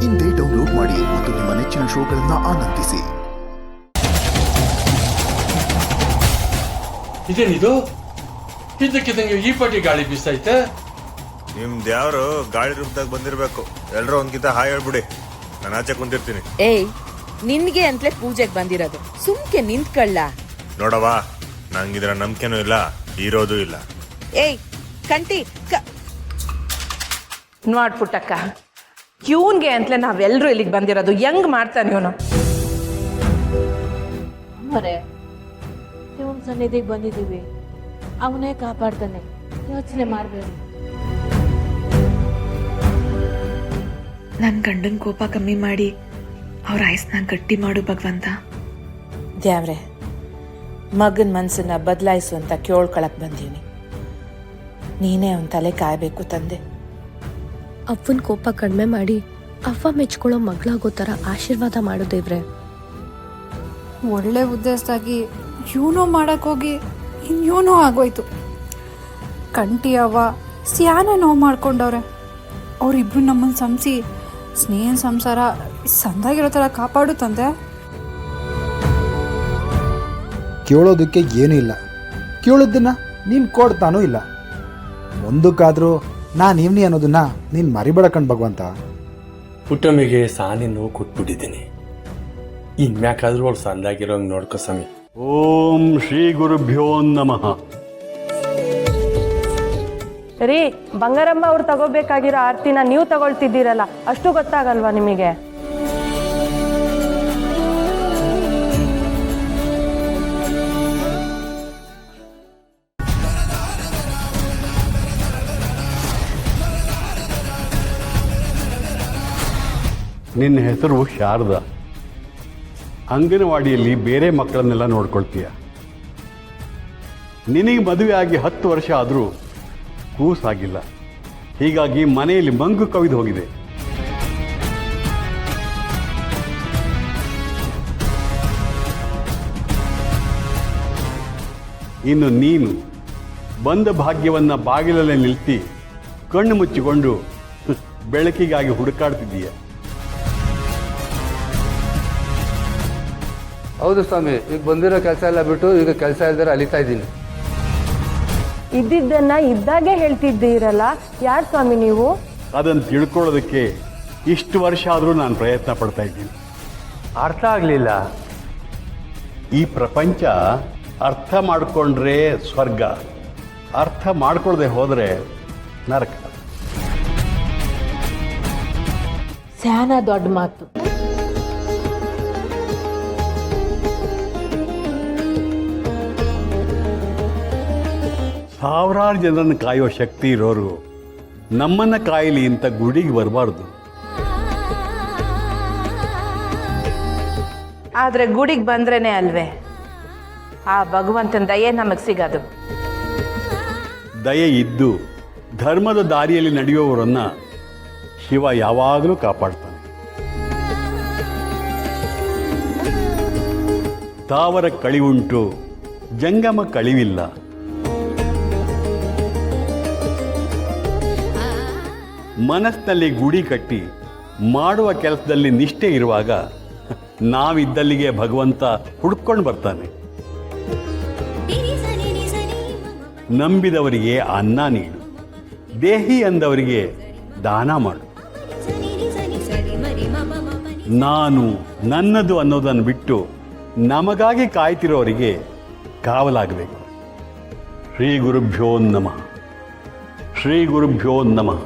ಇಂದೇ ಡೌನ್ಲೋಡ್ ಮಾಡಿ ಮತ್ತು ನಿಮ್ಮ ನೆಚ್ಚಿನ ಶೋಗಳನ್ನು ಆನಂದಿಸಿ. ಇದೇನಿದು ಇದ್ದಕ್ಕಿದ್ದಂಗೆ ಈ ಪಟ್ಟಿ ಗಾಳಿ ಬೀಸೈತೆ. ನಿಮ್ದು ಯಾರು ಗಾಳಿ ರೂಪದಾಗ ಬಂದಿರ್ಬೇಕು. ಎಲ್ರೂ ಒಂದ್ಕಿಂತ ಹಾಯ್ ಹೇಳ್ಬಿಡಿ, ನಾನು ಆಚೆ ಕುಂತಿರ್ತೀನಿ. ಏಯ್, ನಿನ್ಗೆ ಅಂತಲೇ ಪೂಜೆಗೆ ಬಂದಿರೋದು, ಸುಮ್ಕೆ ನಿಂತ್ಕೊಳ್ಳ. ನೋಡವಾ, ನಂಗಿದ್ರ ನಂಬಿಕೆನೂ ಇಲ್ಲ, ಇರೋದು ಇಲ್ಲ. ಏಯ್ ಕಂಟಿ ನೋಡ್ಪುಟ್ಟಕ್ಕ, ಇವನ್ಗೆ ಅಂತಲೇ ನಾವೆಲ್ಲರೂ ಇಲ್ಲಿಗೆ ಬಂದಿರೋದು. ಹೆಂಗ್ ಮಾಡ್ತಾನೆ ಇವನು? ಅಮ್ಮರೇ, ಇವನ್ ಸನ್ನಿಧಿಗೆ ಬಂದಿದ್ದೀವಿ, ಅವನೇ ಕಾಪಾಡ್ತಾನೆ, ಯೋಚನೆ ಮಾಡಬೇಡಿ. ನನ್ನ ಗಂಡನ ಕೋಪ ಕಮ್ಮಿ ಮಾಡಿ ಅವ್ರ ಆಯಸ್ನ ಗಟ್ಟಿ ಮಾಡು ಭಗವಂತ. ದ್ಯಾವ್ರೆ, ಮಗನ ಮನಸ್ಸನ್ನ ಬದಲಾಯಿಸು ಅಂತ ಕೇಳ್ಕೊಳಕ್ ಬಂದೀನಿ. ನೀನೇ ಅವನ ತಲೆ ಕಾಯಬೇಕು ತಂದೆ. ಅವ್ವನ ಕೋಪ ಕಡಿಮೆ ಮಾಡಿ ಅವ್ವ ಮೆಚ್ಕೊಳ್ಳೋ ಮಗಳಾಗೋ ಥರ ಆಶೀರ್ವಾದ ಮಾಡು ದೇವ್ರೆ. ಒಳ್ಳೆ ಉದ್ದೇಶದಾಗಿ ಏನೋ ಮಾಡೋಕ್ಕೋಗಿ ಇನ್ನೇನೋ ಆಗೋಯ್ತು. ಕಂಟಿ ಅವ್ವ ಸ್ಯಾನೆ ನೋವು ಮಾಡ್ಕೊಂಡವ್ರೆ. ಅವರಿಬ್ರು ನಮ್ಮನ್ನು ಸಂಸಿ ಸ್ನೇಹ ಸಂಸಾರ ಸಂದಾಗಿರೋ ಥರ ಕಾಪಾಡು ತಂದೆ. ಕೇಳೋದಕ್ಕೆ ಏನೂ ಇಲ್ಲ, ಕೇಳೋದನ್ನ ನೀನು ಕೊಡ್ತಾನೂ ಇಲ್ಲ. ಒಂದಕ್ಕಾದರೂ ನಾನು ಇವ್ನಿ ಅನ್ನೋದನ್ನ ನೀನು ಮರಿಬೇಡ ಕಣ್ ಭಗವಂತ. ಪುಟ್ಟಮ್ಮಿಗೆ ಸಾನಿ ನೋವು ಕೊಟ್ಬಿಟ್ಟಿದ್ದೀನಿ. ಇನ್ಮ್ಯಾಕಾದ್ರೂ ಅವ್ಳು ಸಂದಾಗಿರೋಂಗೆ ನೋಡ್ಕೊ ಸ್ವಾಮಿ. ಓಂ ಶ್ರೀ ಗುರುಭ್ಯೋ ನಮಃ. ರೀ, ಬಂಗಾರಮ್ಮ ಅವ್ರು ತಗೋಬೇಕಾಗಿರೋ ಆರ್ತಿನ ನೀವು ತಗೊಳ್ತಿದ್ದೀರಲ್ಲ, ಅಷ್ಟು ಗೊತ್ತಾಗಲ್ವಾ ನಿಮಗೆ? ನಿನ್ನ ಹೆಸರು ಶಾರದಾ. ಅಂಗನವಾಡಿಯಲ್ಲಿ ಬೇರೆ ಮಕ್ಕಳನ್ನೆಲ್ಲ ನೋಡ್ಕೊಳ್ತೀಯ. ನಿನಗೆ ಮದುವೆ ಆಗಿ 10 ವರ್ಷ ಆದರೂ ಕೂಸಾಗಿಲ್ಲ. ಹೀಗಾಗಿ ಮನೆಯಲ್ಲಿ ಮಂಗು ಕವಿದು ಹೋಗಿದೆ. ಇನ್ನು ನೀನು ಬಂದ ಭಾಗ್ಯವನ್ನ ಬಾಗಿಲಲ್ಲೇ ನಿಲ್ತಿ ಕಣ್ಣು ಮುಚ್ಚಿಕೊಂಡು ಬೆಳಕಿಗಾಗಿ ಹುಡುಕಾಡ್ತಿದ್ದೀಯ. ಹೌದು ಸ್ವಾಮಿ, ಈಗ ಬಂದಿರೋ ಕೆಲಸ ಎಲ್ಲ ಬಿಟ್ಟು ಈಗ ಕೆಲಸ ಇಲ್ದರೆ ಅಲಿತಾ ಇದ್ದೀನಿ. ಇದ್ದಿದ್ದನ್ನ ಇದ್ದಾಗೆ ಹೇಳ್ತಿದ್ದೀರಲ್ಲ, ಯಾರು ಸ್ವಾಮಿ ನೀವು? ಅದನ್ನು ತಿಳ್ಕೊಳ್ಳೋದಕ್ಕೆ ಇಷ್ಟು ವರ್ಷ ಆದರೂ ನಾನು ಪ್ರಯತ್ನ ಪಡ್ತಾ ಇದ್ದೀನಿ. ಅರ್ಥ ಆಗಲಿಲ್ಲ. ಈ ಪ್ರಪಂಚ ಅರ್ಥ ಮಾಡಿಕೊಂಡ್ರೆ ಸ್ವರ್ಗ, ಅರ್ಥ ಮಾಡ್ಕೊಳ್ಳದೆ ಹೋದರೆ ನರಕ. ಸ್ಯಾನ ದೊಡ್ಡ ಮಾತು. ಸಾವಿರಾರು ಜನರನ್ನು ಕಾಯುವ ಶಕ್ತಿ ಇರೋರು ನಮ್ಮನ್ನು ಕಾಯಲಿ ಅಂತ ಗುಡಿಗೆ ಬರಬಾರ್ದು. ಆದ್ರೆ ಗುಡಿಗೆ ಬಂದ್ರೇನೆ ಅಲ್ವೇ ಆ ಭಗವಂತನ ದಯೆ ನಮಗೆ ಸಿಗೋದು. ದಯೆ ಇದ್ದು ಧರ್ಮದ ದಾರಿಯಲ್ಲಿ ನಡೆಯುವವರನ್ನ ಶಿವ ಯಾವಾಗಲೂ ಕಾಪಾಡ್ತಾನೆ. ತಾವರ ಕಳಿವುಂಟು, ಜಂಗಮ ಕಳಿವಿಲ್ಲ. ಮನಸ್ಸಿನಲ್ಲಿ ಗುಡಿ ಕಟ್ಟಿ ಮಾಡುವ ಕೆಲಸದಲ್ಲಿ ನಿಷ್ಠೆ ಇರುವಾಗ ನಾವಿದ್ದಲ್ಲಿಗೆ ಭಗವಂತ ಹುಡ್ಕೊಂಡು ಬರ್ತಾನೆ. ನಂಬಿದವರಿಗೆ ಅನ್ನ ನೀಡು, ದೇಹಿ ಅಂದವರಿಗೆ ದಾನ ಮಾಡು. ನಾನು ನನ್ನದು ಅನ್ನೋದನ್ನು ಬಿಟ್ಟು ನಮಗಾಗಿ ಕಾಯ್ತಿರೋರಿಗೆ ಕಾವಲಾಗಬೇಕು. ಶ್ರೀ ಗುರುಭ್ಯೋ ನಮಃ. ಶ್ರೀ ಗುರುಭ್ಯೋ ನಮಃ.